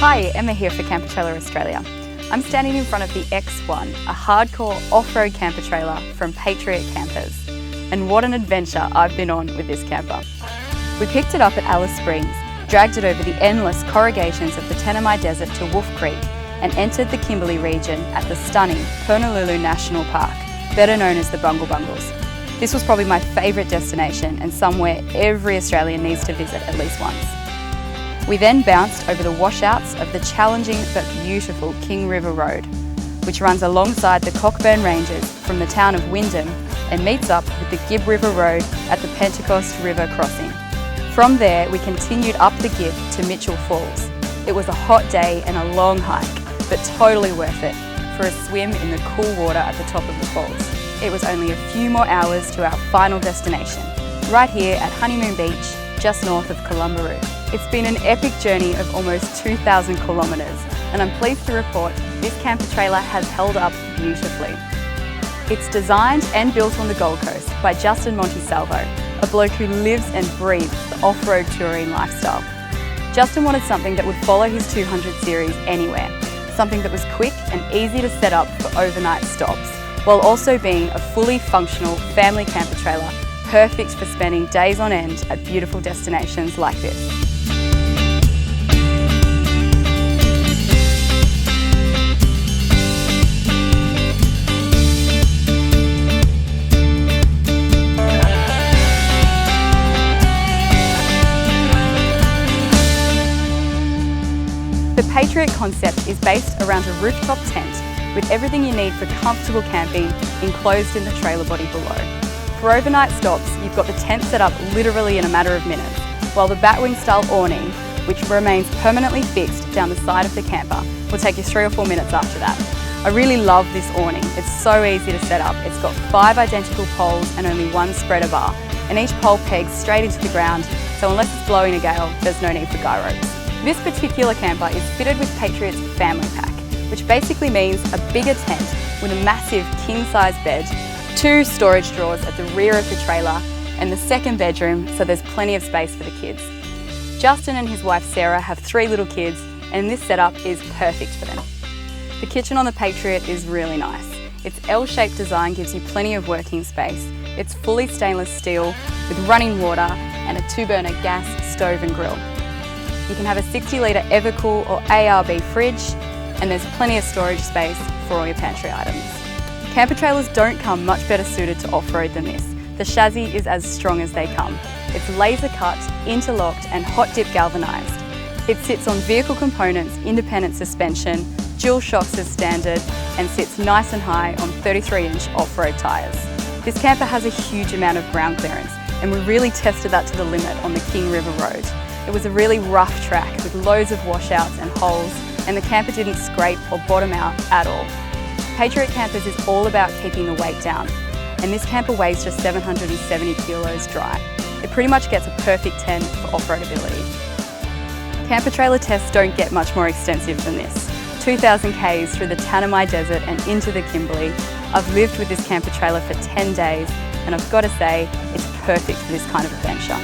Hi, Emma here for Camper Trailer Australia. I'm standing in front of the X1, a hardcore off-road camper trailer from Patriot Campers. And what an adventure I've been on with this camper. We picked it up at Alice Springs, dragged it over the endless corrugations of the Tanami Desert to Wolf Creek, and entered the Kimberley region at the stunning Honolulu National Park, better known as the Bungle Bungles. This was probably my favourite destination and somewhere every Australian needs to visit at least once. We then bounced over the washouts of the challenging but beautiful King River Road, which runs alongside the Cockburn Ranges from the town of Wyndham and meets up with the Gibb River Road at the Pentecost River crossing. From there, we continued up the Gibb to Mitchell Falls. It was a hot day and a long hike, but totally worth it for a swim in the cool water at the top of the falls. It was only a few more hours to our final destination, right here at Honeymoon Beach, just north of Columbaroo. It's been an epic journey of almost 2,000 kilometres, and I'm pleased to report this camper trailer has held up beautifully. It's designed and built on the Gold Coast by Justin Montisalvo, a bloke who lives and breathes the off-road touring lifestyle. Justin wanted something that would follow his 200 series anywhere, something that was quick and easy to set up for overnight stops, while also being a fully functional family camper trailer, perfect for spending days on end at beautiful destinations like this. The Patriot concept is based around a rooftop tent with everything you need for comfortable camping enclosed in the trailer body below. For overnight stops, you've got the tent set up literally in a matter of minutes, while the batwing style awning, which remains permanently fixed down the side of the camper, will take you 3 or 4 minutes after that. I really love this awning. It's so easy to set up. It's got 5 identical poles and only 1 spreader bar, and each pole pegs straight into the ground, so unless it's blowing a gale, there's no need for guy ropes. This particular camper is fitted with Patriot's Family Pack, which basically means a bigger tent with a massive king-size bed, 2 storage drawers at the rear of the trailer, and the second bedroom, so there's plenty of space for the kids. Justin and his wife Sarah have 3 little kids, and this setup is perfect for them. The kitchen on the Patriot is really nice. Its L-shaped design gives you plenty of working space. It's fully stainless steel with running water and a 2-burner gas stove and grill. You can have a 60-litre Evercool or ARB fridge, and there's plenty of storage space for all your pantry items. Camper trailers don't come much better suited to off-road than this. The chassis is as strong as they come. It's laser cut, interlocked and hot dip galvanised. It sits on vehicle components, independent suspension, dual shocks as standard, and sits nice and high on 33-inch off-road tyres. This camper has a huge amount of ground clearance, and we really tested that to the limit on the King River Road. It was a really rough track with loads of washouts and holes, and the camper didn't scrape or bottom out at all. Patriot Campers is all about keeping the weight down, and this camper weighs just 770 kilos dry. It pretty much gets a perfect 10 for off-road ability. Camper trailer tests don't get much more extensive than this. 2,000 k's through the Tanami Desert and into the Kimberley. I've lived with this camper trailer for 10 days, and I've got to say, it's perfect for this kind of adventure.